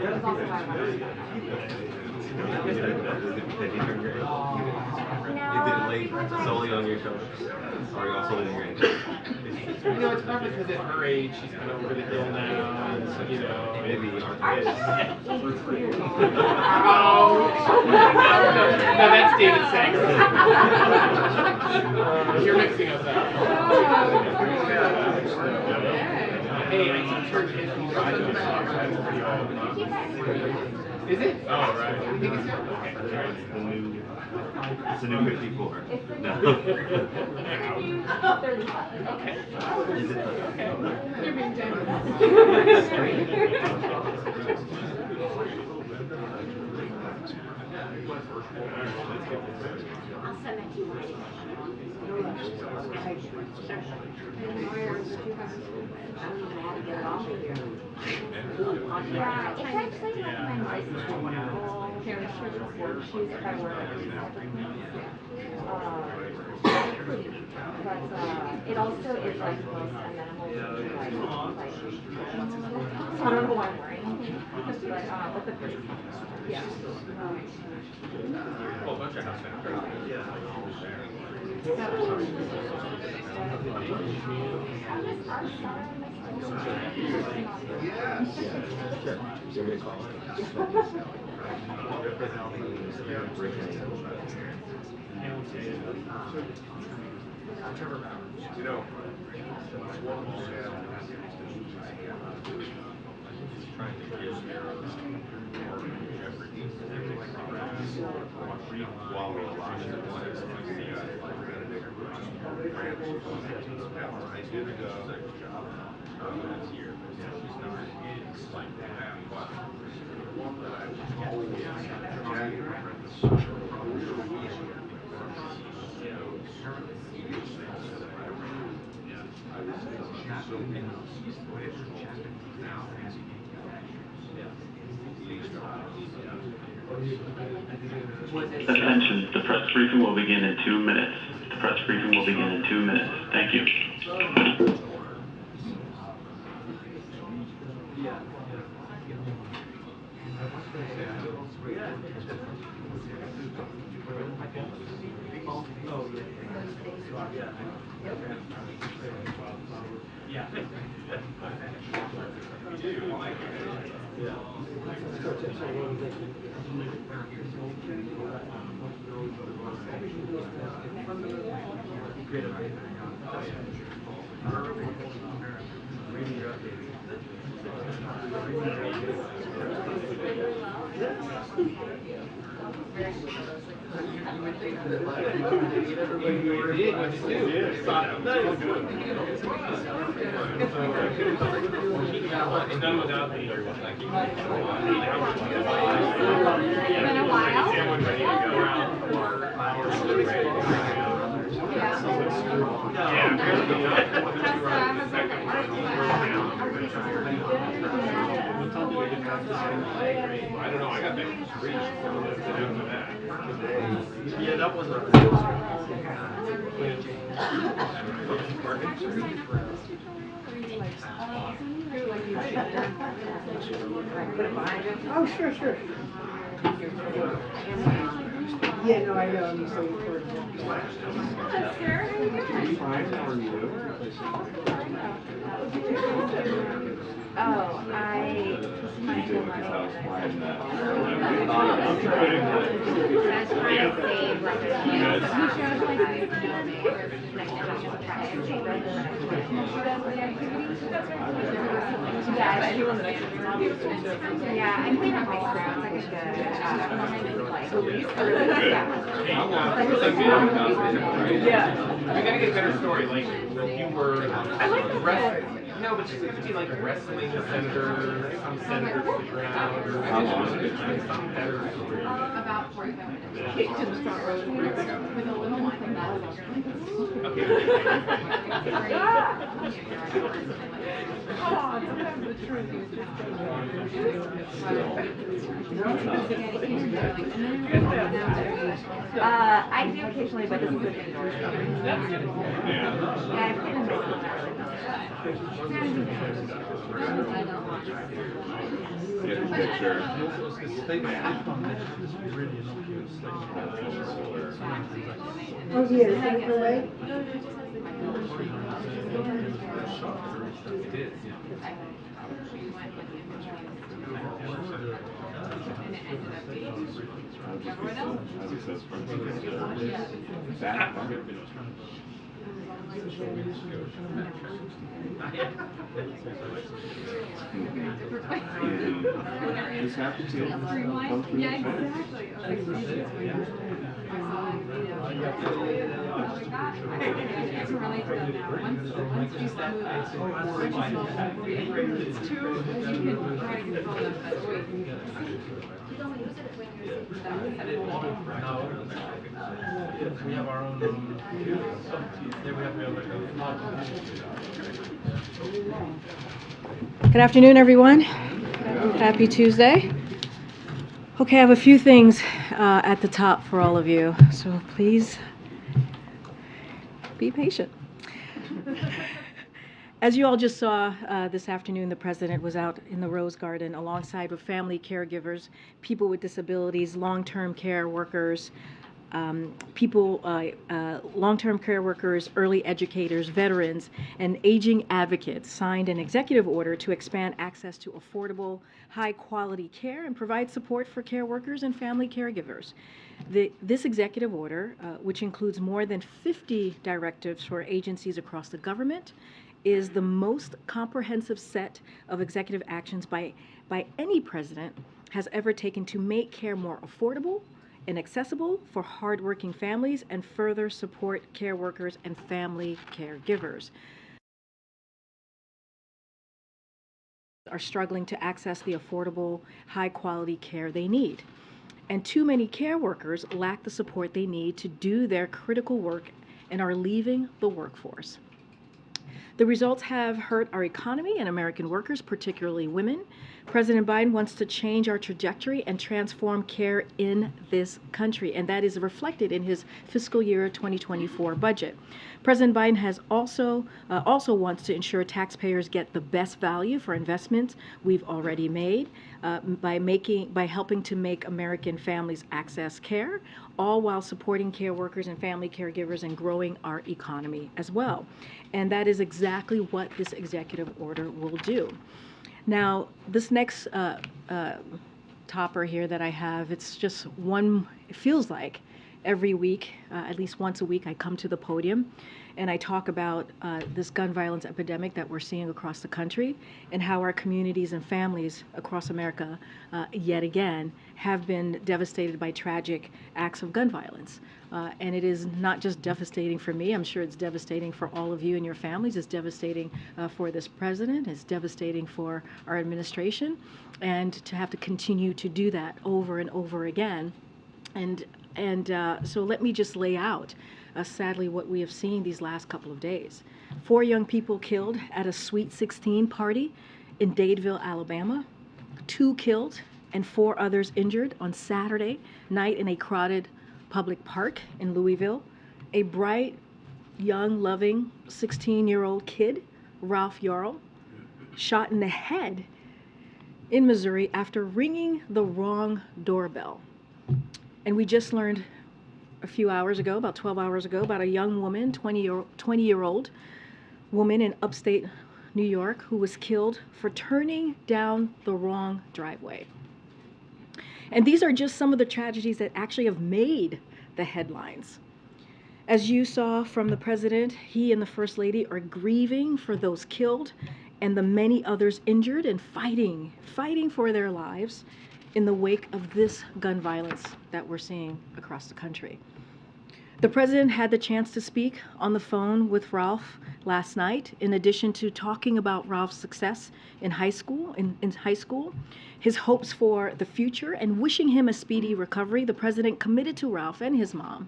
Is it laid solely on your shoulders? Or are you also letting your ankles? It's probably because at her age, she's kind of over the hill now, and so, maybe arthritis. Oh! No, that's David Sanger. You're mixing us up. Hey, I teach her kids from Rogers. That's pretty old. Is it? Oh, right. You think it's good? Okay. It's a new 54. No. Okay. Is it? Okay. You're being generous. I'll send that to you. Yeah, it's actually like my most wonderful shoes if I wear like but it also is like most amenable to like I don't know why I'm wearing anything, but the first yeah. Well, bunch of house while we're watching Attention, the press briefing will begin in 2 minutes. The press briefing will begin in 2 minutes. Thank you. I don't know, I got that free. Yeah, that wasn't a Oh, sure, sure. Yeah, no, I know. I'm so important. Fine, how are you? Oh, I You did because I was flying that. was trying to save like a yeah, I clean up all around like a We gotta get a better story. Like you were wrestling. No, but she's gonna be like wrestling the senator, some senator to the ground. How long? Something better. about 45 minutes. Kicked to the front row with a little one from that. Okay. Come on, sometimes the truth is I do occasionally, but this is an indoor show. Yeah, I've been in Oh, yeah, send it away? Just have to come through. Yeah, exactly. It's really good now. Once you start moving, it's too, you can try to control them, but wait. You don't use it when you're sitting down. We have our own, yeah, we have Good afternoon, everyone. Happy Tuesday. Okay, I have a few things at the top for all of you, so please be patient. As you all just saw this afternoon, the president was out in the Rose Garden alongside with family caregivers, people with disabilities, long-term care workers, long-term care workers, early educators, veterans, and aging advocates signed an executive order to expand access to affordable, high-quality care and provide support for care workers and family caregivers. This executive order, which includes more than 50 directives for agencies across the government, is the most comprehensive set of executive actions by any president has ever taken to make care more affordable and accessible for hardworking families and further support care workers and family caregivers are struggling to access the affordable, high-quality care they need. And too many care workers lack the support they need to do their critical work and are leaving the workforce. The results have hurt our economy and American workers, particularly women. President Biden wants to change our trajectory and transform care in this country, and that is reflected in his fiscal year 2024 budget. President Biden has also wants to ensure taxpayers get the best value for investments we've already made by helping to make American families access care, all while supporting care workers and family caregivers and growing our economy as well. And that is exactly what this executive order will do. Now, this next topper here that I have, it's just one, it feels like every week, at least once a week, I come to the podium and I talk about this gun violence epidemic that we're seeing across the country and how our communities and families across America, yet again, have been devastated by tragic acts of gun violence. And it is not just devastating for me, I'm sure it's devastating for all of you and your families. It's devastating for this president, it's devastating for our administration, and to have to continue to do that over and over again. And so let me just lay out, sadly, what we have seen these last couple of days. 4 young people killed at a Sweet 16 party in Dadeville, Alabama. 2 killed and 4 others injured on Saturday night in a crowded public park in Louisville. A bright, young, loving 16-year-old kid, Ralph Yarl, shot in the head in Missouri after ringing the wrong doorbell. And we just learned a few hours ago, about 12 hours ago, about a young woman, 20-year-old woman in upstate New York who was killed for turning down the wrong driveway. And these are just some of the tragedies that actually have made the headlines. As you saw from the president, he and the First Lady are grieving for those killed and the many others injured and fighting for their lives in the wake of this gun violence that we're seeing across the country. The president had the chance to speak on the phone with Ralph last night, in addition to talking about Ralph's success in high school, his hopes for the future, and wishing him a speedy recovery. The president committed to Ralph and his mom,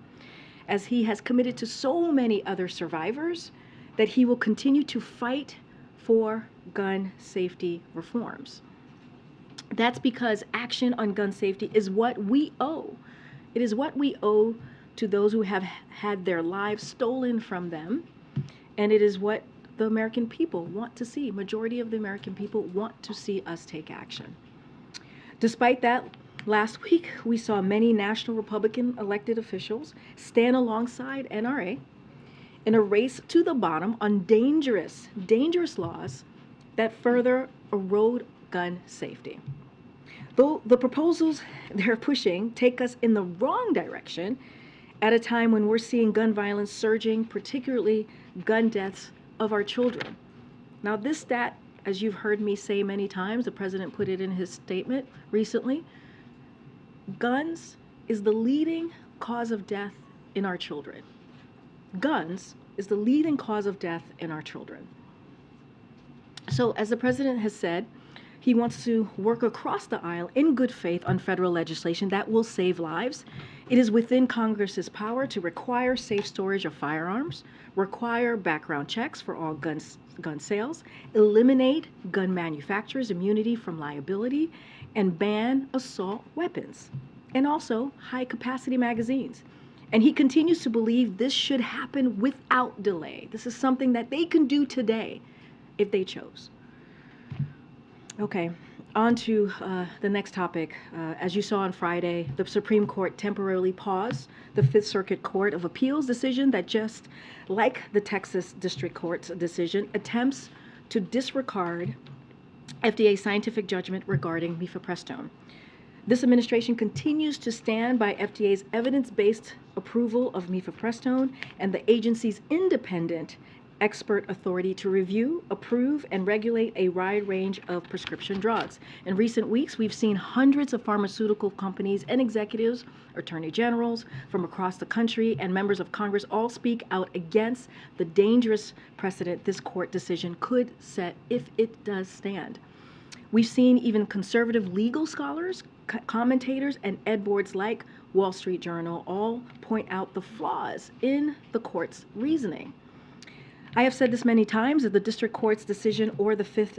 as he has committed to so many other survivors, that he will continue to fight for gun safety reforms. That's because action on gun safety is what we owe. It is what we owe to those who have had their lives stolen from them, and it is what the American people want to see. Majority of the American people want to see us take action. Despite that, last week we saw many national Republican elected officials stand alongside NRA in a race to the bottom on dangerous laws that further erode gun safety. Though the proposals they're pushing take us in the wrong direction at a time when we're seeing gun violence surging, particularly gun deaths of our children. Now, this stat, as you've heard me say many times, the president put it in his statement recently, guns is the leading cause of death in our children. Guns is the leading cause of death in our children. So, as the president has said, he wants to work across the aisle in good faith on federal legislation that will save lives. It is within Congress's power to require safe storage of firearms, require background checks for all gun sales, eliminate gun manufacturers' immunity from liability, and ban assault weapons, and also high-capacity magazines. And he continues to believe this should happen without delay. This is something that they can do today if they chose. Okay, on to the next topic. As you saw on Friday, the Supreme Court temporarily paused the Fifth Circuit Court of Appeals decision that, just like the Texas District Court's decision, attempts to disregard FDA's scientific judgment regarding mifepristone. This administration continues to stand by FDA's evidence-based approval of mifepristone and the agency's independent expert authority to review, approve, and regulate a wide range of prescription drugs. In recent weeks, we've seen hundreds of pharmaceutical companies and executives, attorney generals from across the country, and members of Congress all speak out against the dangerous precedent this court decision could set if it does stand. We've seen even conservative legal scholars, commentators, and ed boards like Wall Street Journal all point out the flaws in the court's reasoning. I have said this many times, if the district court's decision or the Fifth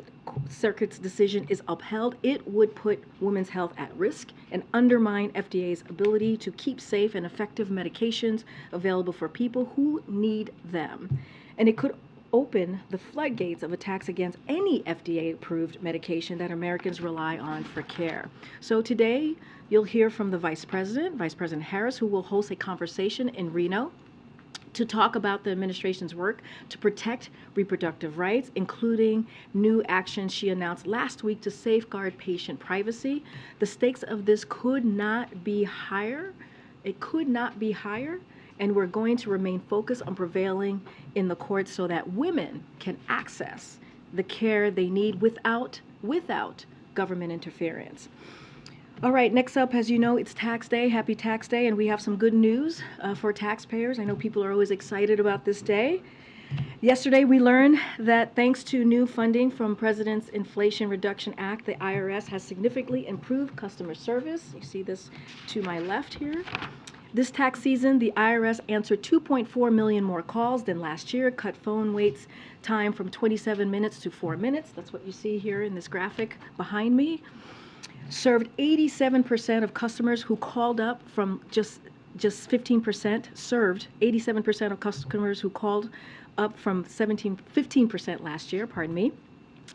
Circuit's decision is upheld, it would put women's health at risk and undermine FDA's ability to keep safe and effective medications available for people who need them. And it could open the floodgates of attacks against any FDA-approved medication that Americans rely on for care. So today, you'll hear from the Vice President Harris, who will host a conversation in Reno to talk about the administration's work to protect reproductive rights, including new actions she announced last week to safeguard patient privacy. The stakes of this could not be higher. It could not be higher, and we're going to remain focused on prevailing in the courts so that women can access the care they need without government interference. All right, next up, as you know, it's tax day. Happy tax day, and we have some good news for taxpayers. I know people are always excited about this day. Yesterday, we learned that thanks to new funding from President's Inflation Reduction Act, the IRS has significantly improved customer service. You see this to my left here. This tax season, the IRS answered 2.4 million more calls than last year, cut phone waits time from 27 minutes to 4 minutes. That's what you see here in this graphic behind me. Served 87% of customers who called up from just 15%, served 87% of customers who called up from 15% last year,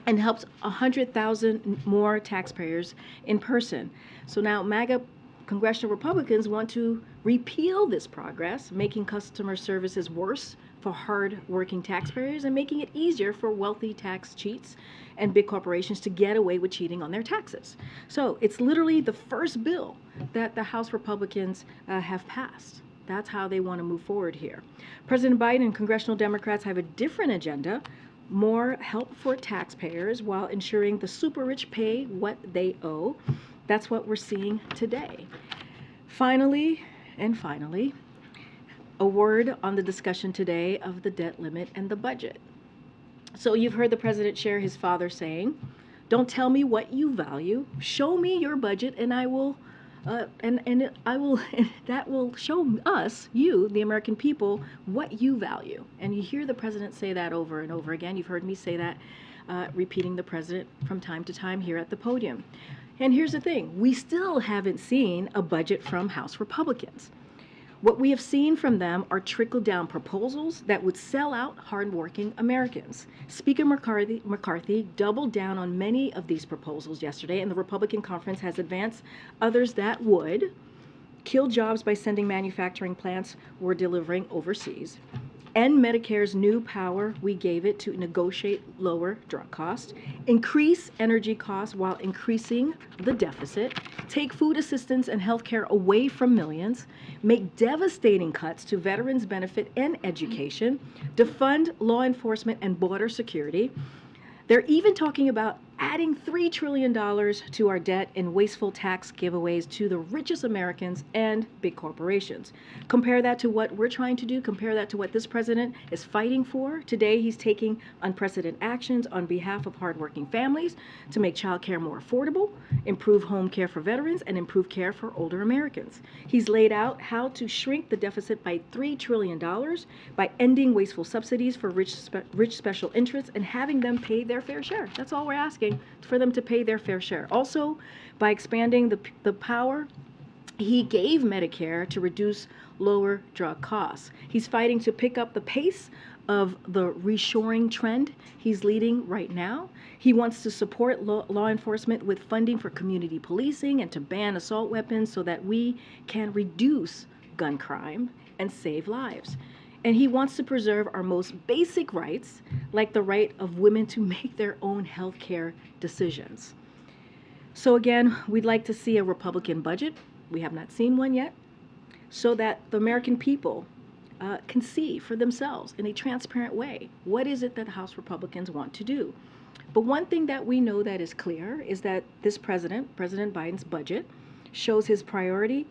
and helped 100,000 more taxpayers in person. So now MAGA congressional Republicans want to repeal this progress, making customer services worse for hard-working taxpayers and making it easier for wealthy tax cheats and big corporations to get away with cheating on their taxes. So it's literally the first bill that the House Republicans have passed. That's how they want to move forward here. President Biden and congressional Democrats have a different agenda, more help for taxpayers while ensuring the super rich pay what they owe. That's what we're seeing today. Finally, a word on the discussion today of the debt limit and the budget. So you've heard the president share his father saying, "Don't tell me what you value. Show me your budget, and I will, and that will show us, you, the American people, what you value." And you hear the president say that over and over again. You've heard me say that, repeating the president from time to time here at the podium. And here's the thing: we still haven't seen a budget from House Republicans. What we have seen from them are trickle-down proposals that would sell out hardworking Americans. Speaker McCarthy doubled down on many of these proposals yesterday, and the Republican conference has advanced others that would kill jobs by sending manufacturing plants we're delivering overseas, end Medicare's new power we gave it to negotiate lower drug costs, increase energy costs while increasing the deficit, take food assistance and health care away from millions, make devastating cuts to veterans' benefit and education, defund law enforcement and border security. They're even talking about adding $3 trillion to our debt in wasteful tax giveaways to the richest Americans and big corporations. Compare that to what we're trying to do. Compare that to what this president is fighting for. Today, he's taking unprecedented actions on behalf of hardworking families to make child care more affordable, improve home care for veterans, and improve care for older Americans. He's laid out how to shrink the deficit by $3 trillion by ending wasteful subsidies for rich special interests and having them pay their fair share. That's all we're asking, for them to pay their fair share. Also, by expanding the power he gave Medicare to reduce lower drug costs. He's fighting to pick up the pace of the reshoring trend he's leading right now. He wants to support law enforcement with funding for community policing and to ban assault weapons so that we can reduce gun crime and save lives. And he wants to preserve our most basic rights, like the right of women to make their own health care decisions. So again, we'd like to see a Republican budget. We have not seen one yet, so that the American people can see for themselves in a transparent way what is it that House Republicans want to do. But one thing that we know that is clear is that this President Biden's budget, shows his priority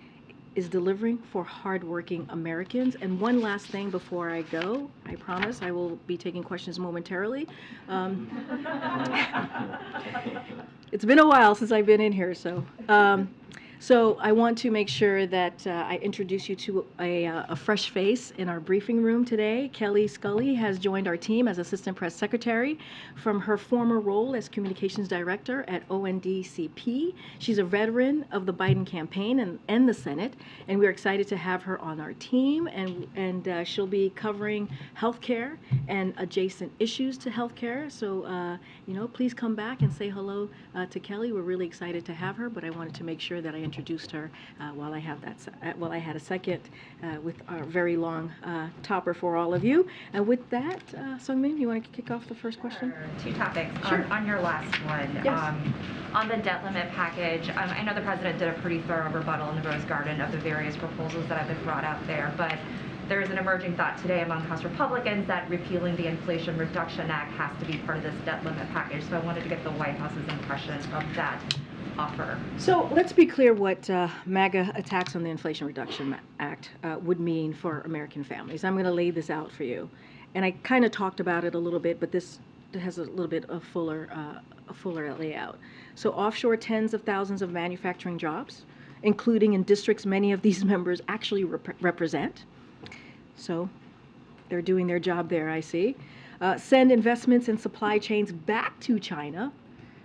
is delivering for hardworking Americans. And one last thing before I go, I promise I will be taking questions momentarily. It's been a while since I've been in here, so I want to make sure that I introduce you to a fresh face in our briefing room today. Kelly Scully has joined our team as Assistant Press Secretary from her former role as Communications Director at ONDCP. She's a veteran of the Biden campaign and the Senate, and we're excited to have her on our team, and she'll be covering healthcare and adjacent issues to healthcare. So, please come back and say hello to Kelly. We're really excited to have her, but I wanted to make sure that I introduced her while I had a second with our very long topper for all of you. And with that, Sungmin, you want to kick off the first question? Two topics. Sure. On your last one, Yes. on the debt limit package, I know the president did a pretty thorough rebuttal in the Rose Garden of the various proposals that have been brought out there, but there is an emerging thought today among House Republicans that repealing the Inflation Reduction Act has to be part of this debt limit package. So I wanted to get the White House's impression of that offer. So let's be clear what MAGA attacks on the Inflation Reduction Act would mean for American families. I'm going to lay this out for you. And I kind of talked about it a little bit, but this has a little bit of a fuller layout. So offshore tens of thousands of manufacturing jobs, including in districts many of these members actually represent. So they're doing their job there, I see. Send investments in supply chains back to China.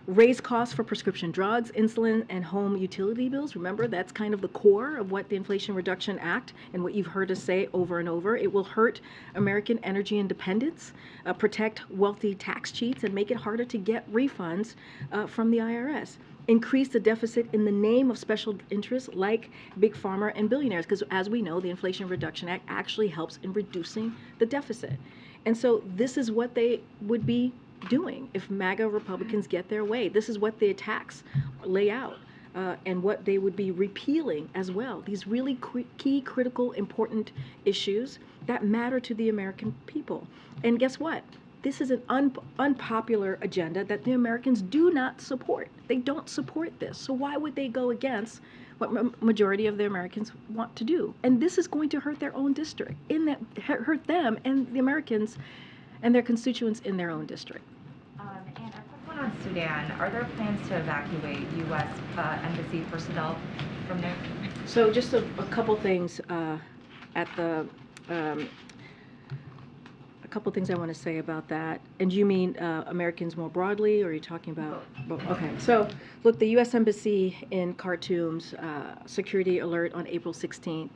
Raise costs for prescription drugs, insulin, and home utility bills. Remember, that's kind of the core of what the Inflation Reduction Act and what you've heard us say over and over. It will hurt American energy independence, protect wealthy tax cheats, and make it harder to get refunds from the IRS. Increase the deficit in the name of special interests like Big Pharma and billionaires, because as we know, the Inflation Reduction Act actually helps in reducing the deficit. And so this is what they would be doing if MAGA Republicans get their way. This is what the attacks lay out and what they would be repealing as well. These really key, critical, important issues that matter to the American people. And guess what? This is an unpopular agenda that the Americans do not support. They don't support this. So why would they go against what majority of the Americans want to do? And this is going to hurt their own district, hurt them and the Americans and their constituents in their own district. And a quick one on Sudan. Are there plans to evacuate U.S. embassy personnel from there? So just a couple things couple things I want to say about that. And do you mean Americans more broadly, or are you talking about both? Okay. So, look, the U.S. Embassy in Khartoum's security alert on April 16th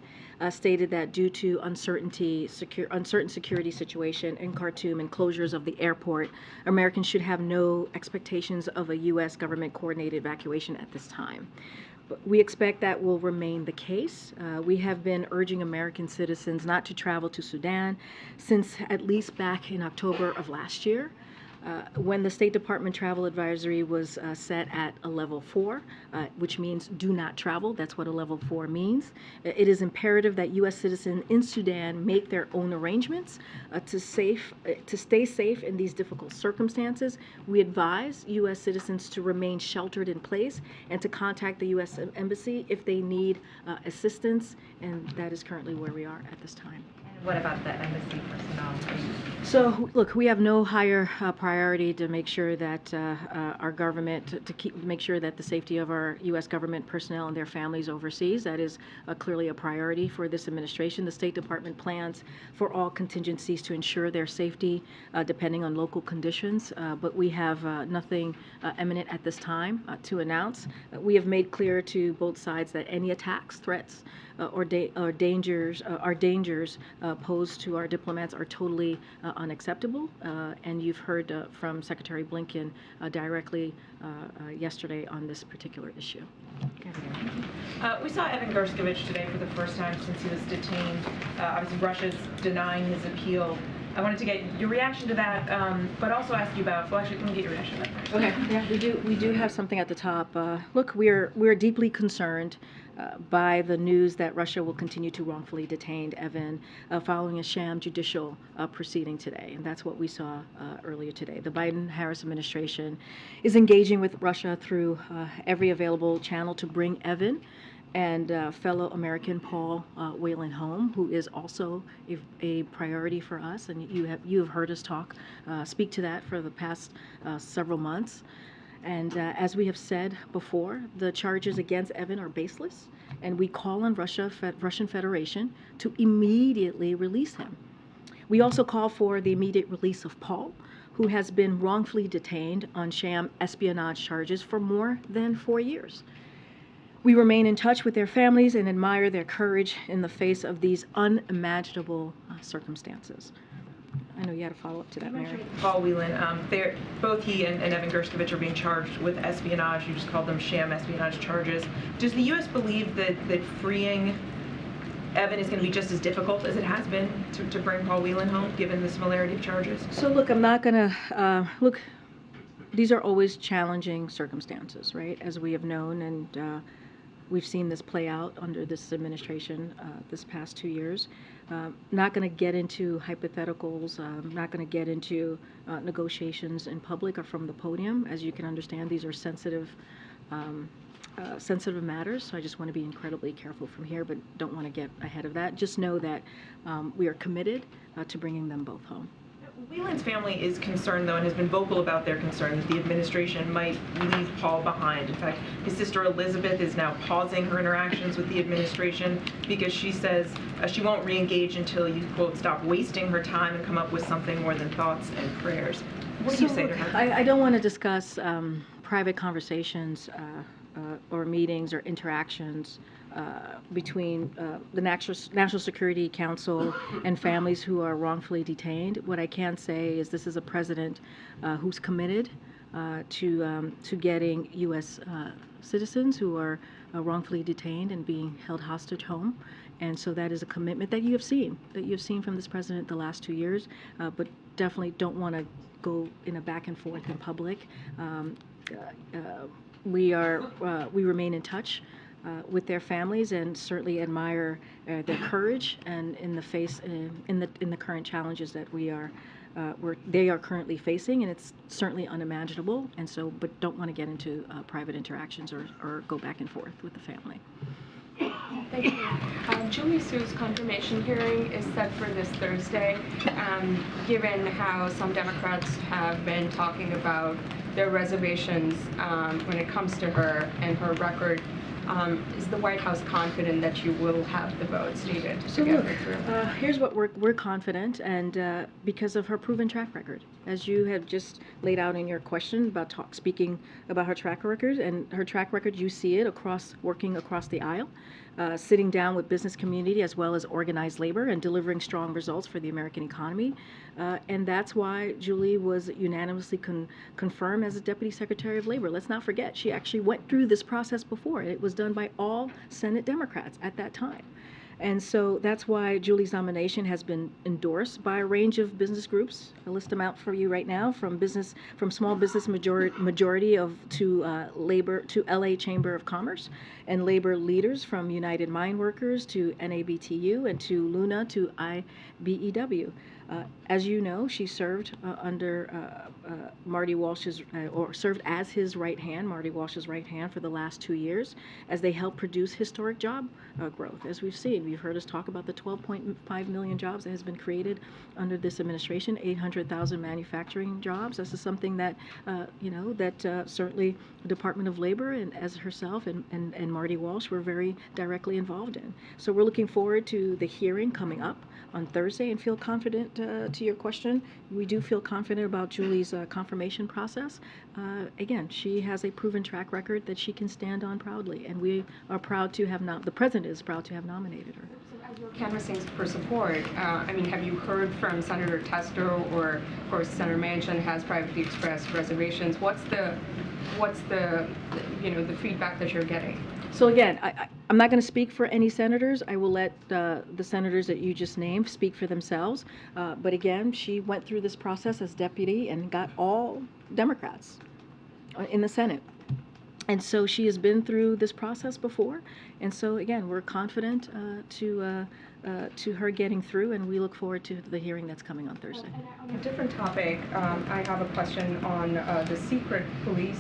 stated that due to uncertain security situation in Khartoum and closures of the airport, Americans should have no expectations of a U.S. government-coordinated evacuation at this time. But we expect that will remain the case. We have been urging American citizens not to travel to Sudan since at least back in October of last year, when the State Department travel advisory was set at a level 4, which means do not travel. That's what a level 4 means. It is imperative that U.S. citizens in Sudan make their own arrangements to stay safe in these difficult circumstances. We advise U.S. citizens to remain sheltered in place and to contact the U.S. Embassy if they need assistance, and that is currently where we are at this time. What about the embassy personnel? So, look, we have no higher priority to make sure that our government, make sure that the safety of our U.S. government personnel and their families overseas. That is clearly a priority for this administration. The State Department plans for all contingencies to ensure their safety, depending on local conditions. But we have nothing imminent at this time to announce. We have made clear to both sides that any attacks, threats, or dangers posed to our diplomats are totally unacceptable. And you've heard from Secretary Blinken directly yesterday on this particular issue. We saw Evan Gershkovich today for the first time since he was detained. Obviously, Russia's denying his appeal. I wanted to get your reaction to that, but also ask you about. Well, actually, let me get your reaction to that first. Okay. Yeah, we do have something at the top. Look, we're deeply concerned by the news that Russia will continue to wrongfully detain Evan following a sham judicial proceeding today, and that's what we saw earlier today. The Biden-Harris administration is engaging with Russia through every available channel to bring Evan and fellow American Paul Whelan home, who is also a priority for us, and you have heard us speak to that for the past several months. And as we have said before, the charges against Evan are baseless, and we call on Russian Federation to immediately release him. We also call for the immediate release of Paul, who has been wrongfully detained on sham espionage charges for more than 4 years. We remain in touch with their families and admire their courage in the face of these unimaginable circumstances. I know you had a follow-up to that, Mary. Paul Whelan, both he and Evan Gershkovich are being charged with espionage. You just called them sham espionage charges. Does the U.S. believe that freeing Evan is going to be just as difficult as it has been to bring Paul Whelan home, given the similarity of charges? So look, I'm not going to, look, these are always challenging circumstances, right, as we have known, and we've seen this play out under this administration this past 2 years. Not going to get into hypotheticals. Not going to get into negotiations in public or from the podium. As you can understand, these are sensitive matters. So I just want to be incredibly careful from here, but don't want to get ahead of that. Just know that we are committed to bringing them both home. Whelan's family is concerned, though, and has been vocal about their concern that the administration might leave Paul behind. In fact, his sister Elizabeth is now pausing her interactions with the administration because she says she won't re-engage until you, quote, stop wasting her time and come up with something more than thoughts and prayers. What do you say to her? I don't want to discuss private conversations or meetings or interactions between the National Security Council and families who are wrongfully detained. What I can say is this is a president who's committed to getting U.S. citizens who are wrongfully detained and being held hostage home. And so that is a commitment that you have seen from this president the last 2 years, but definitely don't want to go in a back and forth in public. We remain in touch with their families and certainly admire their courage and in the current challenges that they are currently facing, and it's certainly unimaginable. And so, but don't want to get into private interactions or go back and forth with the family. Thank you. Julie Sue's confirmation hearing is set for this Thursday. Given how some Democrats have been talking about their reservations when it comes to her and her record Is the White House confident that you will have the votes needed So to get look, her through? here's what we're confident, and because of her proven track record, as you have just laid out in your question about speaking about her track record, and her track record, you see it working across the aisle, sitting down with business community as well as organized labor and delivering strong results for the American economy, and that's why Julie was unanimously confirmed as a Deputy Secretary of Labor. Let's not forget, she actually went through this process before. It was done by all Senate Democrats at that time. And so that's why Julie's nomination has been endorsed by a range of business groups. I'll list them out for you right now, from small business majority to labor, to LA Chamber of Commerce, and labor leaders from United Mine Workers to NABTU and to Luna to IBEW. As you know, she served under Marty Walsh's, or served as his right hand, Marty Walsh's right hand, for the last 2 years, as they helped produce historic job growth. As we've seen, you've heard us talk about the 12.5 million jobs that has been created under this administration, 800,000 manufacturing jobs. This is something that, certainly the Department of Labor and as herself and Marty Walsh were very directly involved in. So we're looking forward to the hearing coming up on Thursday and feel confident, to your question, we do feel confident about Julie's confirmation process. Again, she has a proven track record that she can stand on proudly, and we are proud to have the President is proud to have nominated her. So as you're canvassing for support, have you heard from Senator Tester, or of course Senator Manchin has privately expressed reservations? What's the feedback that you're getting? So again, I'm not going to speak for any senators. I will let the senators that you just named speak for themselves. But again, she went through this process as deputy and got all Democrats in the Senate. And so she has been through this process before. And so again, we're confident to her getting through, and we look forward to the hearing that's coming on Thursday. On a different topic, I have a question on the secret police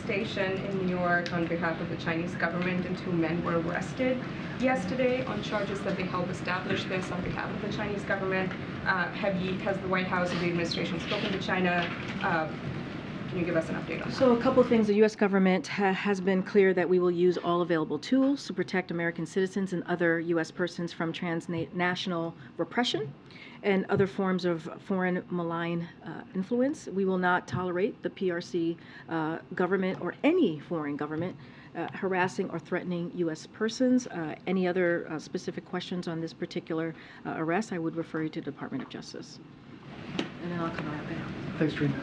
station in New York on behalf of the Chinese government, and 2 men were arrested yesterday on charges that they helped establish this on behalf of the Chinese government. Has the White House or the administration spoken to China? Can you give us an update on that? So a couple of things. The U.S. government has been clear that we will use all available tools to protect American citizens and other U.S. persons from transnational repression and other forms of foreign malign influence. We will not tolerate the PRC government or any foreign government harassing or threatening U.S. persons. Any other specific questions on this particular arrest, I would refer you to the Department of Justice. And then I'll come out there. Thanks, Karine.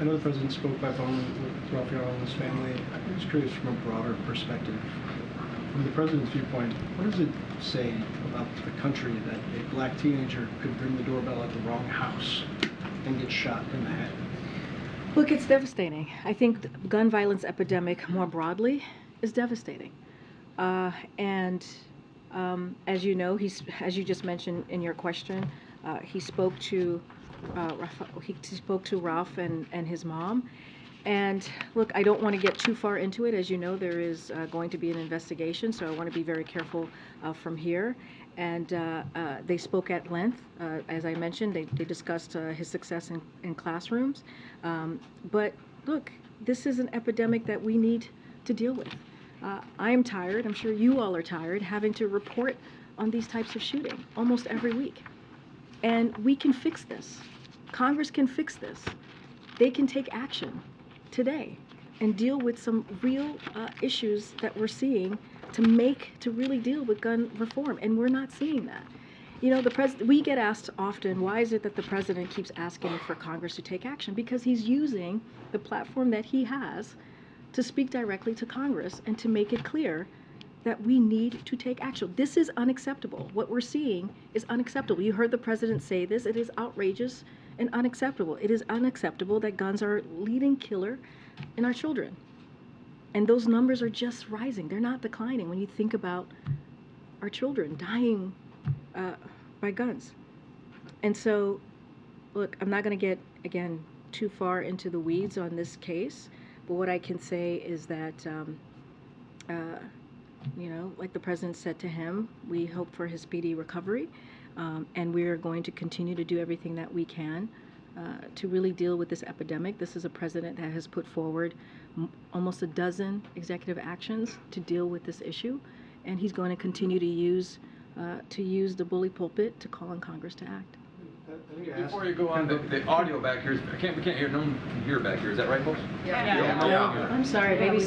I know the President spoke by phone with Raphael and his family. I'm just curious from a broader perspective. From the President's viewpoint, what does it say about the country that a black teenager could ring the doorbell at the wrong house and get shot in the head? Look, it's devastating. I think the gun violence epidemic more broadly is devastating. As you know, as you just mentioned in your question, he spoke to Ralph and his mom. And look, I don't want to get too far into it. As you know, there is going to be an investigation, so I want to be very careful from here. And they spoke at length. As I mentioned, they discussed his success in classrooms. But look, this is an epidemic that we need to deal with. I am tired, I'm sure you all are tired, having to report on these types of shooting almost every week. And we can fix this. Congress can fix this. They can take action today and deal with some real issues that we're seeing to really deal with gun reform, and we're not seeing that. You know, we get asked often, why is it that the President keeps asking for Congress to take action? Because he's using the platform that he has to speak directly to Congress and to make it clear that we need to take action. This is unacceptable. What we're seeing is unacceptable. You heard the President say this. It is outrageous and unacceptable. It is unacceptable that guns are leading killer in our children. And those numbers are just rising. They're not declining when you think about our children dying by guns. And so, look, I'm not going to get, again, too far into the weeds on this case, but what I can say is that, you know, like the President said to him, we hope for his speedy recovery, and we are going to continue to do everything that we can to really deal with this epidemic. This is a president that has put forward almost a dozen executive actions to deal with this issue, and he's going to continue to use the bully pulpit to call on Congress to act. Before you go on, the audio back here, we can't hear, no one can hear back here. Is that right, folks? Yeah. I'm sorry, maybe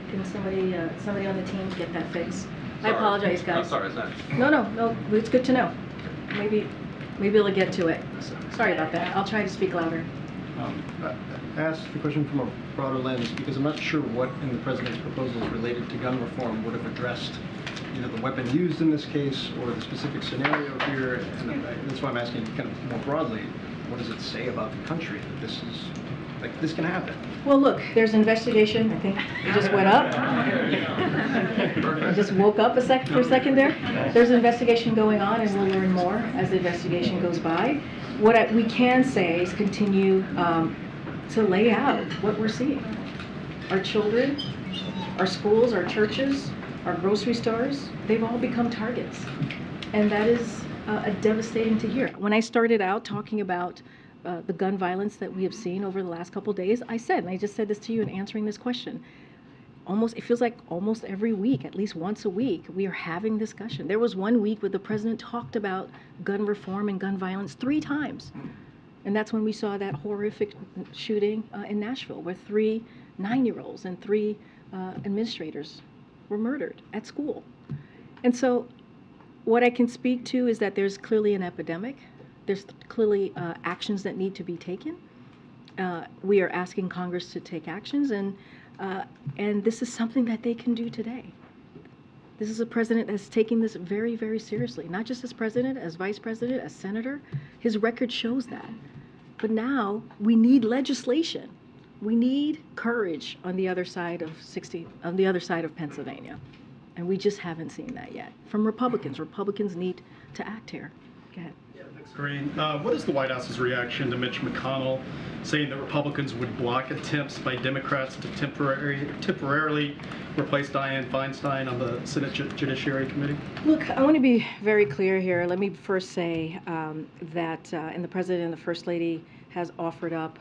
can somebody on the team get that fixed? I apologize, guys. I'm sorry, it's not. No, it's good to know. Maybe we'll get to it. Sorry about that. I'll try to speak louder. I asked the question from a broader lens because I'm not sure what in the president's proposals related to gun reform would have addressed either the weapon used in this case or the specific scenario here, and that's why I'm asking kind of more broadly, what does it say about the country that this is, like, this can happen? Well, look, there's an investigation. I think it just went up. I just woke up for a second there. There's an investigation going on, and we'll learn more as the investigation goes by. What we can say is continue to lay out what we're seeing. Our children, our schools, our churches, our grocery stores, they've all become targets. And that is devastating to hear. When I started out talking about the gun violence that we have seen over the last couple of days, I said, and I just said this to you in answering this question, it feels like almost every week, at least once a week, we are having discussion. There was one week where the president talked about gun reform and gun violence 3 times. And that's when we saw that horrific shooting in Nashville, where 3 9-year-olds and 3 administrators were murdered at school. And so what I can speak to is that there's clearly an epidemic. There's clearly actions that need to be taken. We are asking Congress to take actions, and this is something that they can do today. This is a president that's taking this very, very seriously, not just as president, as vice president, as senator. His record shows that. But now we need legislation. We need courage on the other side of Pennsylvania. And we just haven't seen that yet. From Republicans. Republicans need to act here. Go ahead. Thanks, Karine. What is the White House's reaction to Mitch McConnell saying that Republicans would block attempts by Democrats to temporarily replace Dianne Feinstein on the Senate Judiciary Committee? Look, I want to be very clear here. Let me first say that and the President and the First Lady has offered up,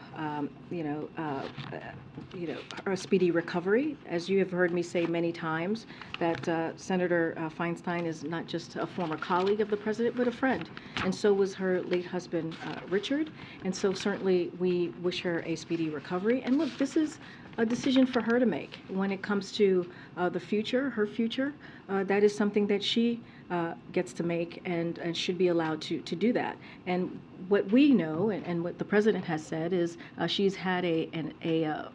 a speedy recovery. As you have heard me say many times, that Senator Feinstein is not just a former colleague of the President, but a friend. And so was her late husband, Richard. And so certainly we wish her a speedy recovery. And look, this is a decision for her to make when it comes to the future, her future. That is something that she gets to make and should be allowed to do that. And what we know and what the president has said is she's had a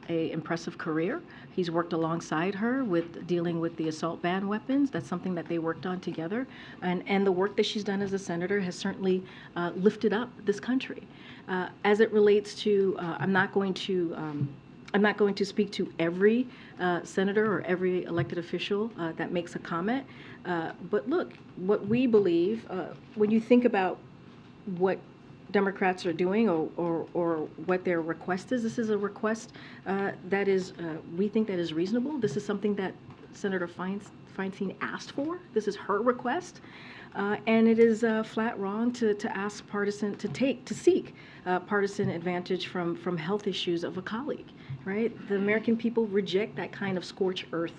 impressive career. He's worked alongside her with dealing with the assault ban weapons. That's something that they worked on together. And the work that she's done as a senator has certainly lifted up this country. As it relates to, I'm not going to speak to every senator or every elected official that makes a comment. But look, what we believe, when you think about what Democrats are doing or what their request is, this is a request that is, we think that is reasonable. This is something that Senator Feinstein asked for. This is her request. And it is flat wrong to seek partisan advantage from health issues of a colleague, right? The American people reject that kind of scorched earth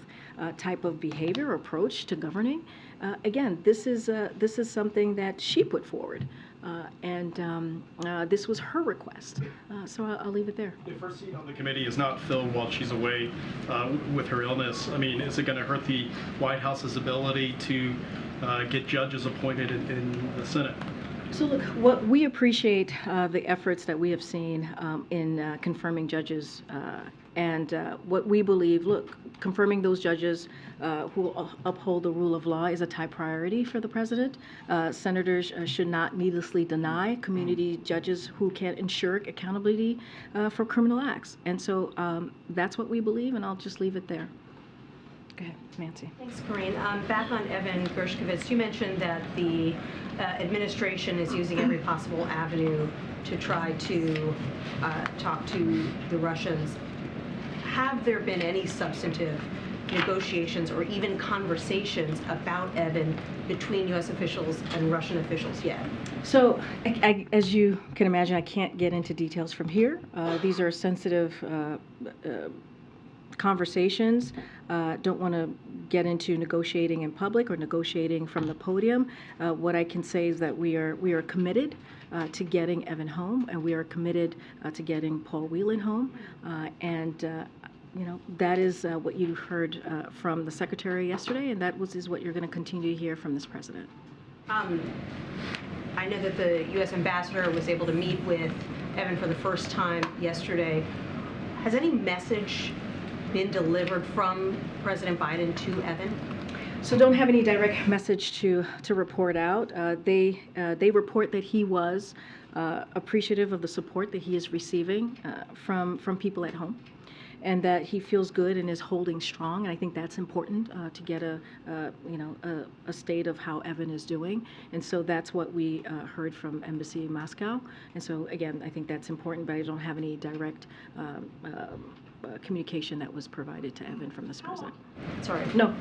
type of behavior or approach to governing. Again, this is something that she put forward, and this was her request. So I'll leave it there. If her seat on the committee is not filled while she's away with her illness, I mean, is it going to hurt the White House's ability to get judges appointed in the Senate? So look, what we appreciate the efforts that we have seen in confirming judges, and what we believe, look, confirming those judges who uphold the rule of law is a top priority for the president. Senators should not needlessly deny community judges who can ensure accountability for criminal acts. And so that's what we believe, and I'll just leave it there. Go ahead, Nancy. Thanks, Karine. Back on Evan Gershkovich, you mentioned that the administration is using every possible avenue to try to talk to the Russians. Have there been any substantive negotiations or even conversations about Evan between U.S. officials and Russian officials yet? So, as you can imagine, I can't get into details from here. These are sensitive conversations. Don't want to get into negotiating in public or negotiating from the podium. What I can say is that we are committed to getting Evan home, and we are committed to getting Paul Whelan home. You know, that is what you heard from the Secretary yesterday, and that is what you're going to continue to hear from this President. I know that the U.S. Ambassador was able to meet with Evan for the first time yesterday. Has any message been delivered from President Biden to Evan? So don't have any direct message to report out. They report that he was appreciative of the support that he is receiving from people at home, and that he feels good and is holding strong. And I think that's important to get a state of how Evan is doing. And so that's what we heard from Embassy Moscow. And so again, I think that's important, but I don't have any direct communication that was provided to Evan from this president. Sorry. No.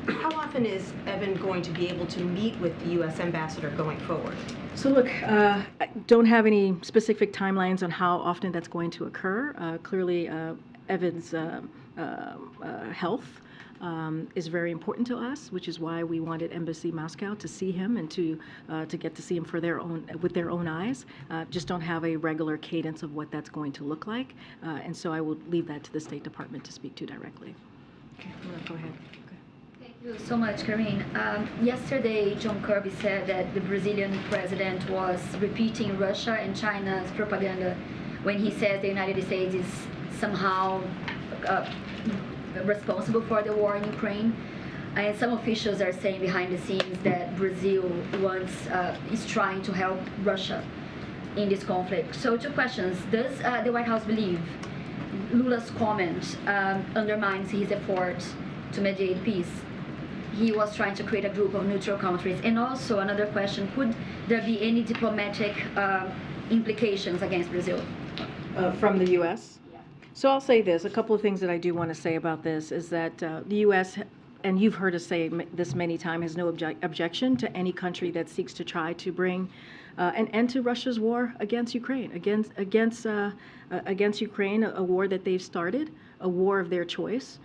How often is Evan going to be able to meet with the U.S. Ambassador going forward? So look, I don't have any specific timelines on how often that's going to occur. Clearly, Evan's health is very important to us, which is why we wanted Embassy Moscow to see him and to get to see him with their own eyes. Just don't have a regular cadence of what that's going to look like, and so I will leave that to the State Department to speak to directly. Okay, go ahead. Thank you so much, Karine. Yesterday, John Kirby said that the Brazilian president was repeating Russia and China's propaganda when he says the United States is somehow responsible for the war in Ukraine. And some officials are saying behind the scenes that Brazil is trying to help Russia in this conflict. So 2 questions. Does the White House believe Lula's comment undermines his effort to mediate peace? He was trying to create a group of neutral countries. And also another question, could there be any diplomatic implications against Brazil? From the U.S.? So I'll say this, a couple of things that I do want to say about this is that the U.S., and you've heard us say this many times, has no objection to any country that seeks to try to bring an end to Russia's war against Ukraine, against Ukraine, a war that they've started, a war of their choice.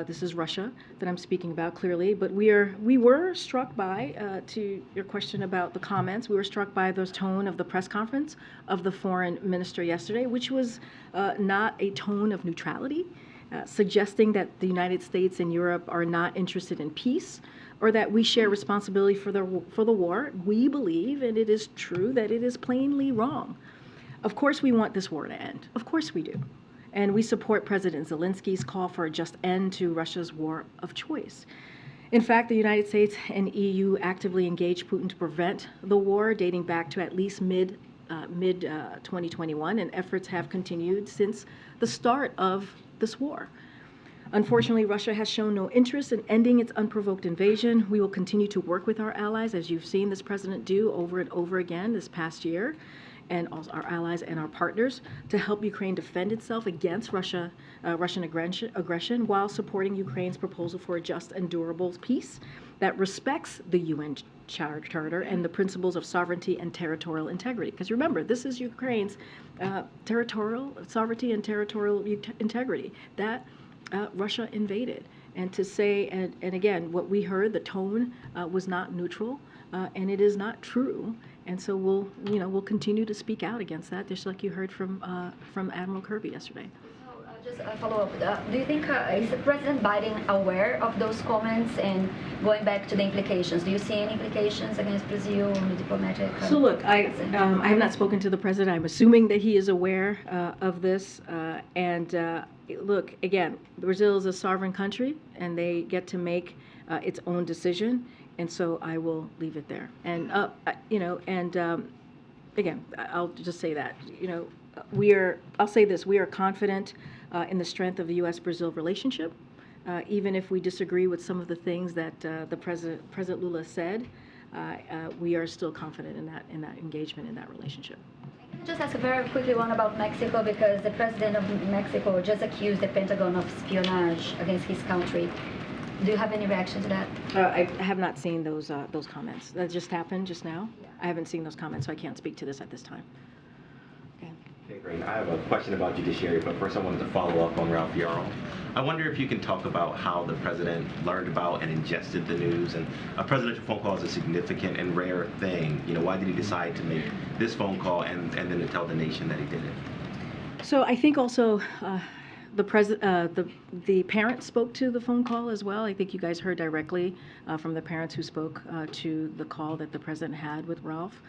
This is Russia that I'm speaking about clearly, but we were struck by, to your question about the comments, we were struck by the tone of the press conference of the foreign minister yesterday, which was not a tone of neutrality, suggesting that the United States and Europe are not interested in peace, or that we share responsibility for the war. We believe, and it is true, that it is plainly wrong. Of course we want this war to end. Of course we do. And we support President Zelensky's call for a just end to Russia's war of choice. In fact, the United States and EU actively engaged Putin to prevent the war, dating back to at least mid 2021, and efforts have continued since the start of this war. Unfortunately, Russia has shown no interest in ending its unprovoked invasion. We will continue to work with our allies, as you've seen this president do over and over again this past year, and also our allies and our partners, to help Ukraine defend itself against Russian aggression while supporting Ukraine's proposal for a just and durable peace that respects the UN Charter and the principles of sovereignty and territorial integrity. Because remember, this is Ukraine's territorial sovereignty and territorial integrity that Russia invaded. And to say, and again, what we heard, the tone was not neutral, and it is not true. And so we'll continue to speak out against that, just like you heard from Admiral Kirby yesterday. So just a follow-up. Do you think is President Biden aware of those comments? And going back to the implications, do you see any implications against Brazil on the diplomatic? So look, I have not spoken to the president. I'm assuming that he is aware of this. Look, again, Brazil is a sovereign country, and they get to make its own decision. And so I will leave it there. And again, I'll just say that, I'll say this: we are confident in the strength of the U.S.-Brazil relationship, even if we disagree with some of the things that the President Lula said. We are still confident in that engagement, in that relationship. Just ask a very quickly one about Mexico, because the president of Mexico just accused the Pentagon of espionage against his country. Do you have any reaction to that? I have not seen those comments. That just happened just now. Yeah. I haven't seen those comments, so I can't speak to this at this time. Okay. Okay, great. I have a question about judiciary, but first I wanted to follow up on Ralph Yarl. I wonder if you can talk about how the president learned about and ingested the news. And a presidential phone call is a significant and rare thing. You know, why did he decide to make this phone call and then to tell the nation that he did it? So I think also the parents spoke to the phone call as well. I think you guys heard directly from the parents who spoke to the call that the president had with Ralph,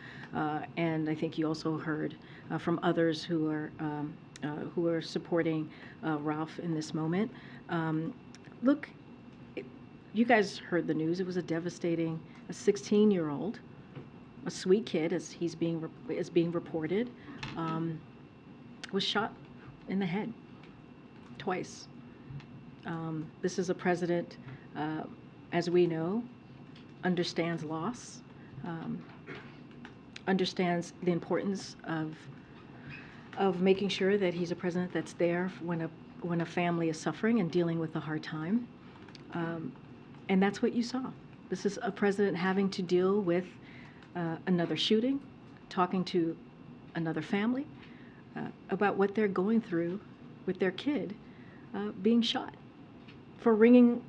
and I think you also heard from others who are supporting Ralph in this moment. Look, you guys heard the news. It was a devastating. A 16-year-old, a sweet kid, as he's being reported, was shot in the head twice. This is a president, as we know, understands loss, understands the importance of making sure that he's a president that's there when a family is suffering and dealing with a hard time. And that's what you saw. This is a president having to deal with another shooting, talking to another family about what they're going through with their kid being shot for ringing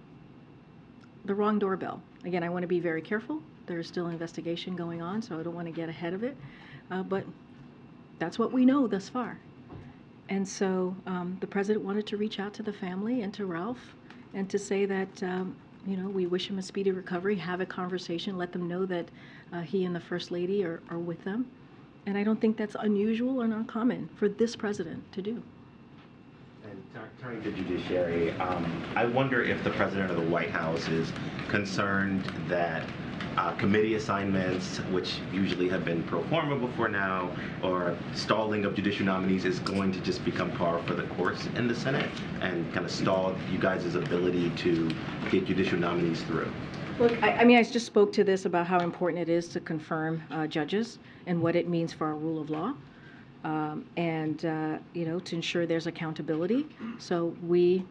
the wrong doorbell. Again, I want to be very careful. There's still an investigation going on, so I don't want to get ahead of it. But that's what we know thus far. And so the president wanted to reach out to the family and to Ralph and to say that, you know, we wish him a speedy recovery, have a conversation, let them know that he and the First Lady are with them. And I don't think that's unusual or uncommon for this president to do. And turning to judiciary, I wonder if the president of the White House is concerned that committee assignments, which usually have been pro forma before now, or stalling of judicial nominees is going to just become par for the course in the Senate and kind of stall you guys' ability to get judicial nominees through. Look, I mean, I just spoke to this about how important it is to confirm judges and what it means for our rule of law, and you know, to ensure there's accountability. So we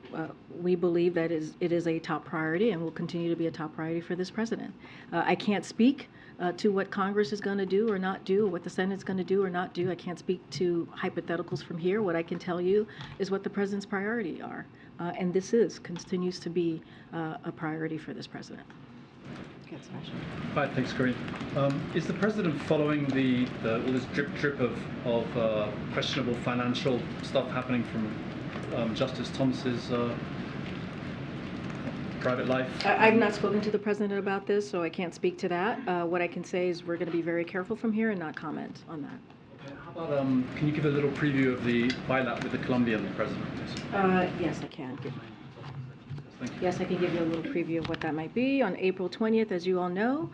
believe that it is a top priority and will continue to be a top priority for this president. I can't speak to what Congress is going to do or not do, or what the Senate's going to do or not do. I can't speak to hypotheticals from here. What I can tell you is what the president's priorities are, and this continues to be a priority for this president. Hi, thanks, Karine. Is the president following all this drip of questionable financial stuff happening from Justice Thomas's private life? I've not spoken to the president about this, so I can't speak to that. What I can say is we're going to be very careful from here and not comment on that. How about, can you give a little preview of the bilat with the Colombian president? Yes, I can. Yes, I can give you a little preview of what that might be. On April 20th, as you all know,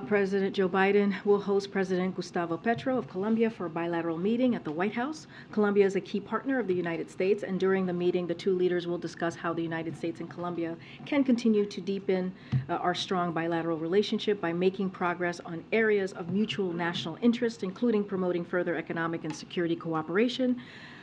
President Joe Biden will host President Gustavo Petro of Colombia for a bilateral meeting at the White House. Colombia is a key partner of the United States, and during the meeting, the two leaders will discuss how the United States and Colombia can continue to deepen our strong bilateral relationship by making progress on areas of mutual national interest, including promoting further economic and security cooperation.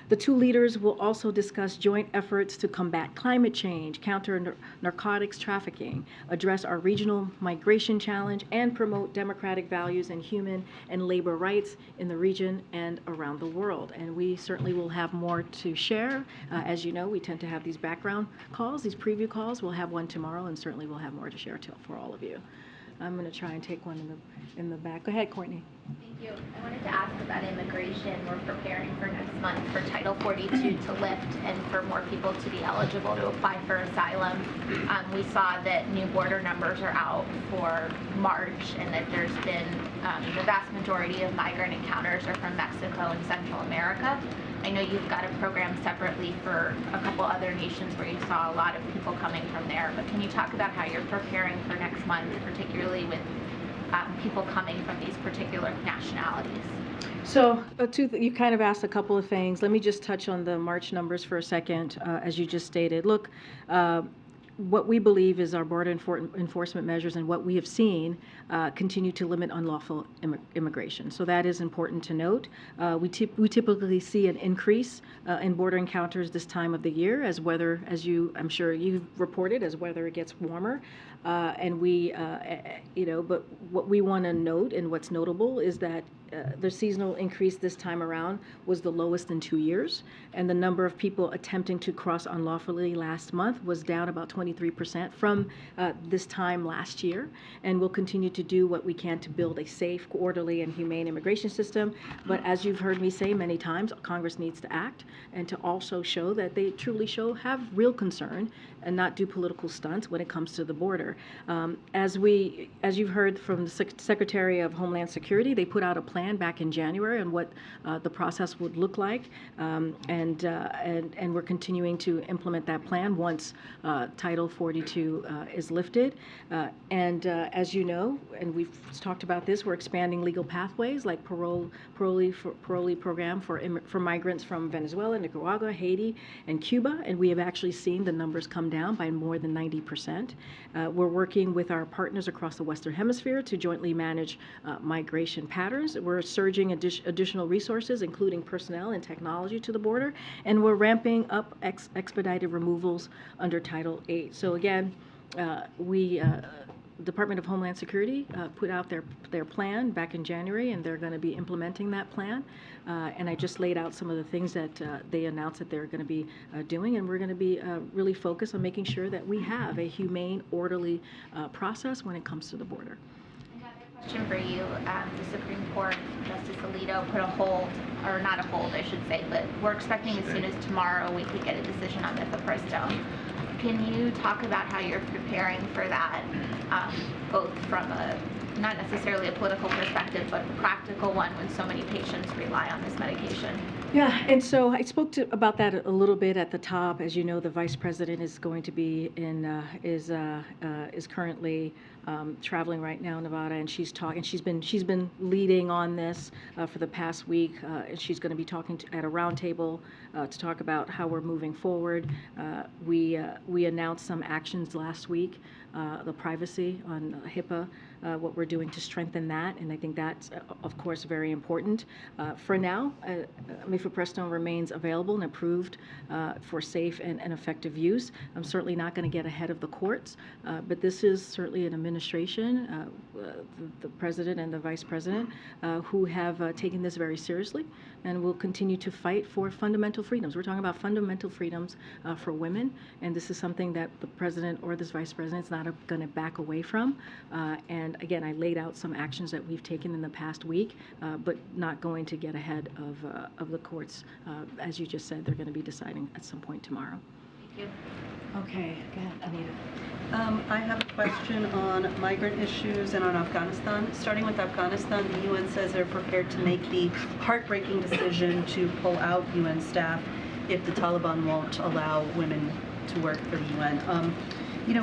The two leaders will also discuss joint efforts to combat climate change, counter narcotics trafficking, address our regional migration challenge, and promote democratic values and human and labor rights in the region and around the world. And we certainly will have more to share. As you know, we tend to have these background calls, these preview calls. We'll have one tomorrow, and certainly we'll have more to share for all of you. I'm going to try and take one in the back. Go ahead, Courtney. Thank you. I wanted to ask about immigration. We're preparing for next month for Title 42 to lift and for more people to be eligible to apply for asylum. We saw that new border numbers are out for March and that there's been the vast majority of migrant encounters are from Mexico and Central America. I know you've got a program separately for a couple other nations where you saw a lot of people coming from there, but can you talk about how you're preparing for next month, particularly with people coming from these particular nationalities? So you kind of asked a couple of things. Let me just touch on the March numbers for a second, as you just stated. Look, what we believe is our border enforcement measures and what we have seen continue to limit unlawful immigration. So that is important to note. We typically see an increase in border encounters this time of the year as weather, I'm sure you've reported, as weather gets warmer. And we, but what we want to note and what's notable is that the seasonal increase this time around was the lowest in 2 years, and the number of people attempting to cross unlawfully last month was down about 23% from this time last year. And we'll continue to do what we can to build a safe, orderly, and humane immigration system. But as you've heard me say many times, Congress needs to act and to also show that they truly have real concern and not do political stunts when it comes to the border. As you've heard from the Secretary of Homeland Security, they put out a plan back in January on what the process would look like, and we're continuing to implement that plan once Title 42 is lifted. As you know, and we've talked about this, we're expanding legal pathways like parole program for migrants from Venezuela, Nicaragua, Haiti, and Cuba, and we have actually seen the numbers come down by more than 90%. We're working with our partners across the Western Hemisphere to jointly manage migration patterns. We're surging additional resources, including personnel and technology, to the border, and we're ramping up expedited removals under Title 8. So again, Department of Homeland Security put out their plan back in January, and they're going to be implementing that plan. And I just laid out some of the things that they announced that they're going to be doing, and we're going to be really focused on making sure that we have a humane, orderly process when it comes to the border. Question for you. The Supreme Court, Justice Alito put a hold, or not a hold, I should say, but we're expecting as soon as tomorrow we could get a decision on mifepristone. Can you talk about how you're preparing for that, both from not necessarily a political perspective, but a practical one when so many patients rely on this medication? Yeah, and so I spoke about that a little bit at the top. As you know, the Vice President is going to be is currently traveling right now in Nevada, and she's been leading on this for the past week. And she's going to be talking at a roundtable to talk about how we're moving forward. We announced some actions last week, the privacy on HIPAA, what we're doing to strengthen that, and I think that's of course very important. For now, mifepristone remains available and approved for safe and effective use. I'm certainly not going to get ahead of the courts, but this is certainly an administration, the President and the Vice President, who have taken this very seriously and will continue to fight for fundamental freedoms. We're talking about fundamental freedoms for women, and this is something that the President or this Vice President is not going to back away from. And again, I laid out some actions that we've taken in the past week, but not going to get ahead of the courts. As you just said, they're going to be deciding at some point tomorrow. Thank you. Okay, go ahead, Anita. I have a question on migrant issues and on Afghanistan. Starting with Afghanistan, the UN says they're prepared to make the heartbreaking decision to pull out UN staff if the Taliban won't allow women to work for the UN.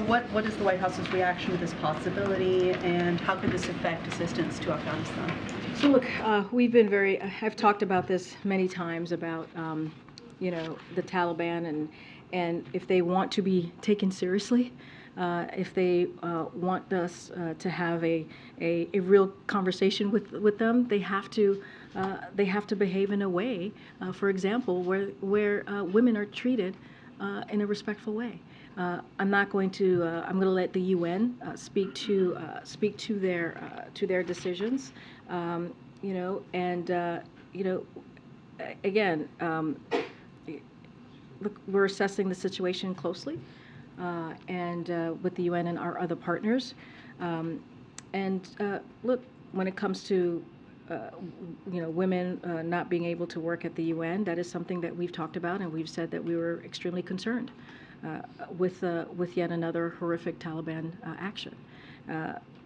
What is the White House's reaction to this possibility, and how could this affect assistance to Afghanistan? So look, we've been I've talked about this many times about, the Taliban and if they want to be taken seriously, if they want us to have a real conversation with them, they have to behave in a way, for example, where women are treated in a respectful way. I'm not going to. I'm going to let the UN speak to their decisions. Again, look, we're assessing the situation closely, and with the UN and our other partners. Look, when it comes to women not being able to work at the UN, that is something that we've talked about, and we've said that we were extremely concerned with yet another horrific Taliban action.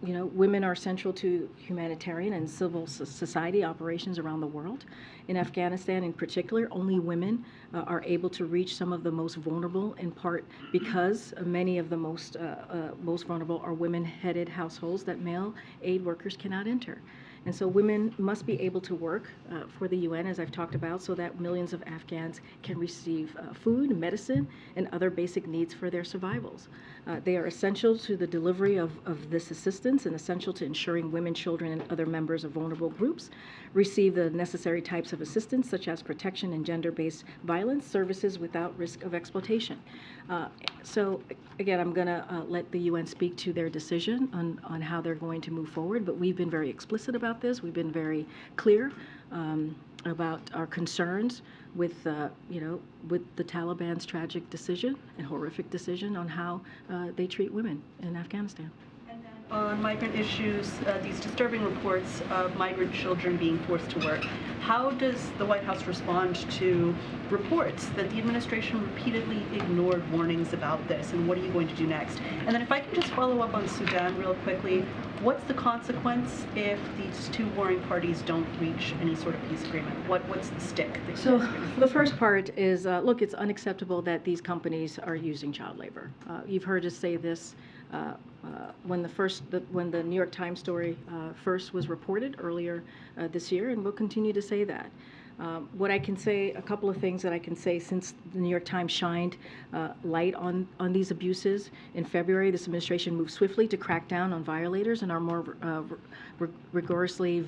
Women are central to humanitarian and civil society operations around the world. In Afghanistan in particular, only women are able to reach some of the most vulnerable, in part because many of the most vulnerable are women-headed households that male aid workers cannot enter. And so women must be able to work for the UN, as I've talked about, so that millions of Afghans can receive food, medicine, and other basic needs for their survivals. They are essential to the delivery of this assistance and essential to ensuring women, children, and other members of vulnerable groups receive the necessary types of assistance, such as protection and gender-based violence services without risk of exploitation. So again, I'm going to let the UN speak to their decision on how they're going to move forward, but we've been very explicit about this. We've been very clear about our concerns with, with the Taliban's tragic decision and horrific decision on how they treat women in Afghanistan. On migrant issues, these disturbing reports of migrant children being forced to work, how does the White House respond to reports that the administration repeatedly ignored warnings about this, and what are you going to do next? And then if I can just follow up on Sudan real quickly, what's the consequence if these two warring parties don't reach any sort of peace agreement? What's the stick? So the first part is, look, it's unacceptable that these companies are using child labor. You've heard us say this when the New York Times story first was reported earlier this year, and we'll continue to say that. What I can say, a couple of things that I can say since the New York Times shined light on these abuses in February, this administration moved swiftly to crack down on violators and are more vigorously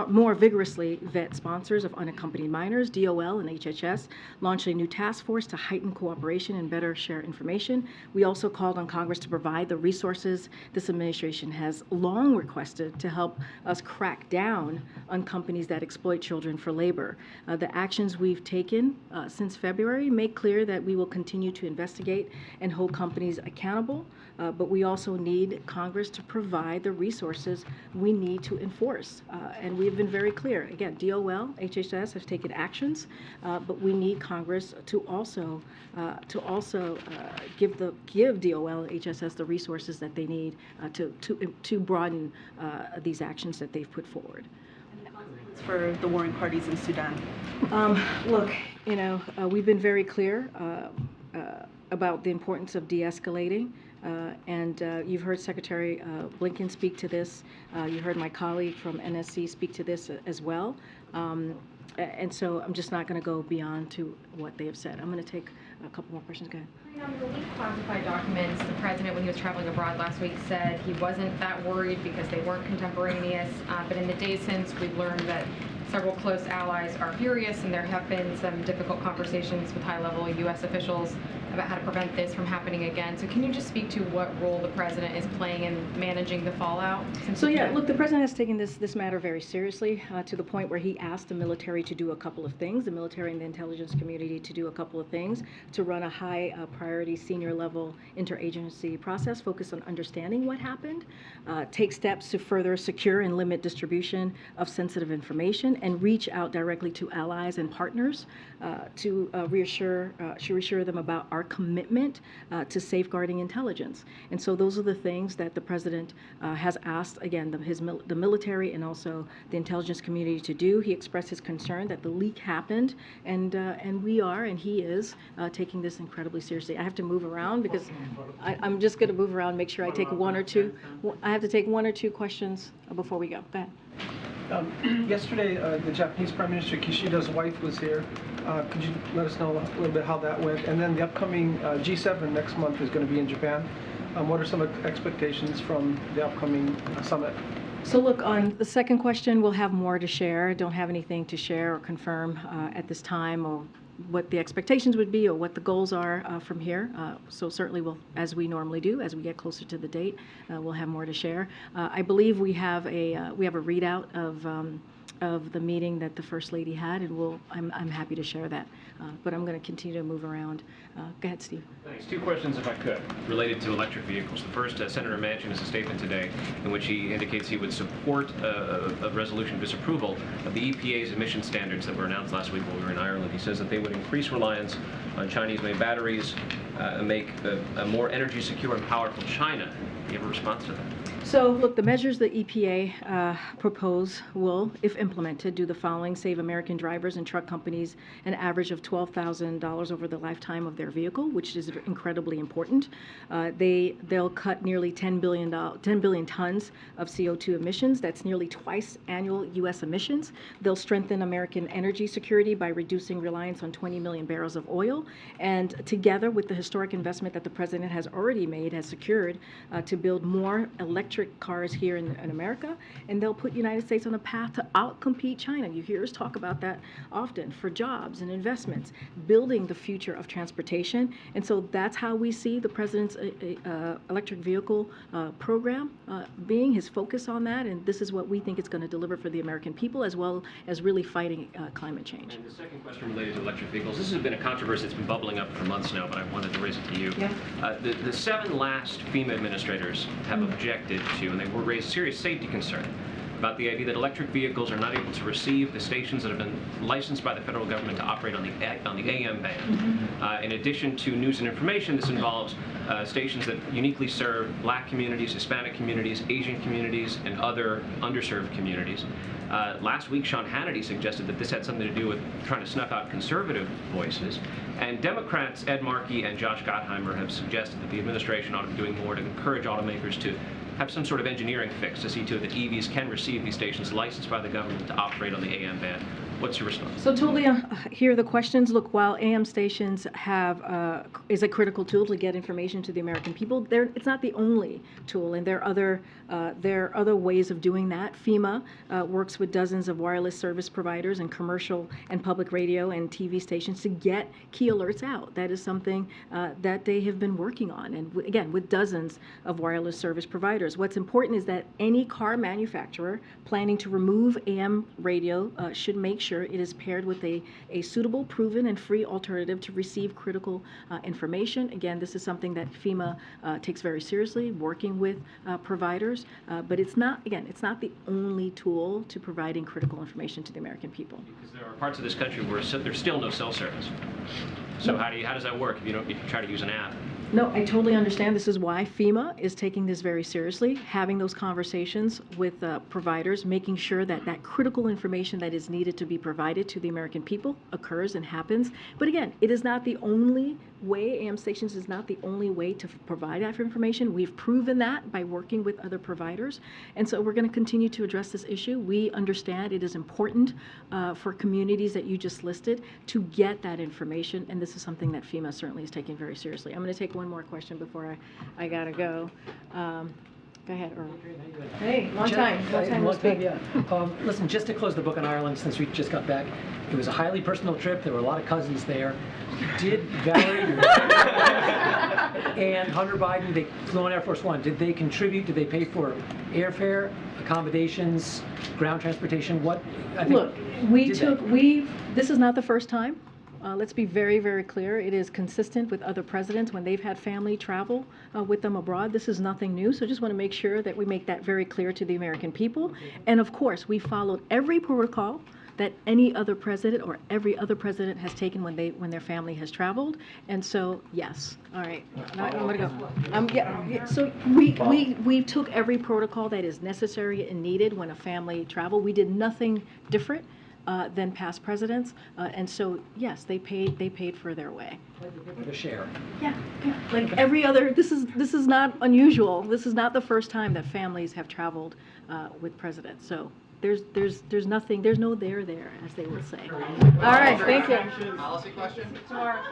more vigorously vet sponsors of unaccompanied minors. DOL and HHS launched a new task force to heighten cooperation and better share information. We also called on Congress to provide the resources this administration has long requested to help us crack down on companies that exploit children for labor. The actions we've taken since February make clear that we will continue to investigate and hold companies accountable, but we also need Congress to provide the resources we need to enforce. And we've been very clear. Again, DOL, HHS have taken actions, but we need Congress to also give DOL and HHS the resources that they need to broaden these actions that they've put forward. For the warring parties in Sudan? Look, we've been very clear about the importance of de-escalating, and you've heard Secretary Blinken speak to this. You heard my colleague from NSC speak to this as well. And so I'm just not going to go beyond to what they have said. I'm going to take a couple more questions. Go ahead. On the leaked classified documents, the president, when he was traveling abroad last week, said he wasn't that worried because they weren't contemporaneous. But in the days since, we've learned that several close allies are furious, and there have been some difficult conversations with high-level U.S. officials about how to prevent this from happening again. So can you just speak to what role the president is playing in managing the fallout? So yeah, look, the president has taken this matter very seriously to the point where he asked the military to do a couple of things, the military and the intelligence community to do a couple of things, to run a high priority senior level interagency process focused on understanding what happened, take steps to further secure and limit distribution of sensitive information, and reach out directly to allies and partners to reassure them about our commitment to safeguarding intelligence. And so those are the things that the president has asked, again, the military and also the intelligence community to do. He expressed his concern that the leak happened, and we are, and he is, taking this incredibly seriously. I have to move around because I'm just going to move around, make sure I take one or two. I have to take one or two questions before we go. Go ahead. Yesterday, the Japanese Prime Minister Kishida's wife was here. Could you let us know a little bit how that went? And then the upcoming G7 next month is going to be in Japan. What are some expectations from the upcoming summit? So look, on the second question, we'll have more to share. I don't have anything to share or confirm at this time, or what the expectations would be or what the goals are from here. So certainly we'll, as we normally do, as we get closer to the date, we'll have more to share. I believe we have a readout of the meeting that the First Lady had, and I'm happy to share that. But I'm going to continue to move around. Go ahead, Steve. Thanks. Two questions, if I could, related to electric vehicles. The first, Senator Manchin has a statement today in which he indicates he would support a resolution of disapproval of the EPA's emission standards that were announced last week while we were in Ireland. He says that they would increase reliance on Chinese-made batteries, make a more energy secure and powerful China. Do you have a response to that? So, look, the measures the EPA propose will, if implemented, do the following: save American drivers and truck companies an average of $12,000 over the lifetime of their vehicle, which is incredibly important. They'll cut nearly 10 billion tons of CO2 emissions. That's nearly twice annual U.S. emissions. They'll strengthen American energy security by reducing reliance on 20 million barrels of oil. And together with the historic investment that the president has already made, has secured to build more electric cars here in America, and they'll put United States on a path to outcompete China. You hear us talk about that often, for jobs and investments, building the future of transportation. And so that's how we see the president's electric vehicle program being, his focus on that, and this is what we think it's going to deliver for the American people, as well as really fighting climate change. And the second question related to electric vehicles, this has been a controversy that's been bubbling up for months now, but I wanted to raise it to you. Yeah. The 7 last FEMA administrators have objected to, and they were raised serious safety concern about the idea that electric vehicles are not able to receive the stations that have been licensed by the federal government to operate on the AM band. In addition to news and information, this involves stations that uniquely serve Black communities, Hispanic communities, Asian communities, and other underserved communities. Last week, Sean Hannity suggested that this had something to do with trying to snuff out conservative voices. And Democrats Ed Markey and Josh Gottheimer have suggested that the administration ought to be doing more to encourage automakers to have some sort of engineering fix to see to it that EVs can receive these stations licensed by the government to operate on the AM band. What's your response? So totally hear the questions. Look, while AM stations is a critical tool to get information to the American people, it's not the only tool, and there are other ways of doing that. FEMA works with dozens of wireless service providers and commercial and public radio and TV stations to get key alerts out. That is something that they have been working on, and again, with dozens of wireless service providers. What's important is that any car manufacturer planning to remove AM radio should make sure it is paired with a suitable, proven, and free alternative to receive critical information. Again, this is something that FEMA takes very seriously, working with providers, but it's not the only tool to providing critical information to the American people. Because there are parts of this country where there's still no cell service. So how does that work if you try to use an app? No, I totally understand. This is why FEMA is taking this very seriously, having those conversations with providers, making sure that that critical information that is needed to be provided to the American people occurs and happens. But again, it is not the only way. AM stations is not the only way to provide that information. We've proven that by working with other providers. And so we're going to continue to address this issue. We understand it is important for communities that you just listed to get that information. And this is something that FEMA certainly is taking very seriously. I'm going to take one more question before I got to go. Go ahead, Earl. Hey, long time no speak. Yeah. Listen, just to close the book on Ireland, since we just got back, it was a highly personal trip. There were a lot of cousins there. Did Valerie and Hunter Biden, they flew on Air Force One, did they contribute? Did they pay for airfare, accommodations, ground transportation? What? I think, Look, this is not the first time. Let's be very, very clear. It is consistent with other presidents when they've had family travel with them abroad. This is nothing new, so just want to make sure that we make that very clear to the American people. And of course, we followed every protocol that any other president or every other president has taken when their family has traveled. And so, yes. All right. Now I'm going to go. So we took every protocol that is necessary and needed when a family traveled. We did nothing different than past presidents, and so yes, they paid for their way. With a share. Yeah. Like every other. This is not unusual. This is not the first time that families have traveled with presidents. So there's nothing. There's no there, as they would say. All right. Thank you. Policy question. Tomorrow.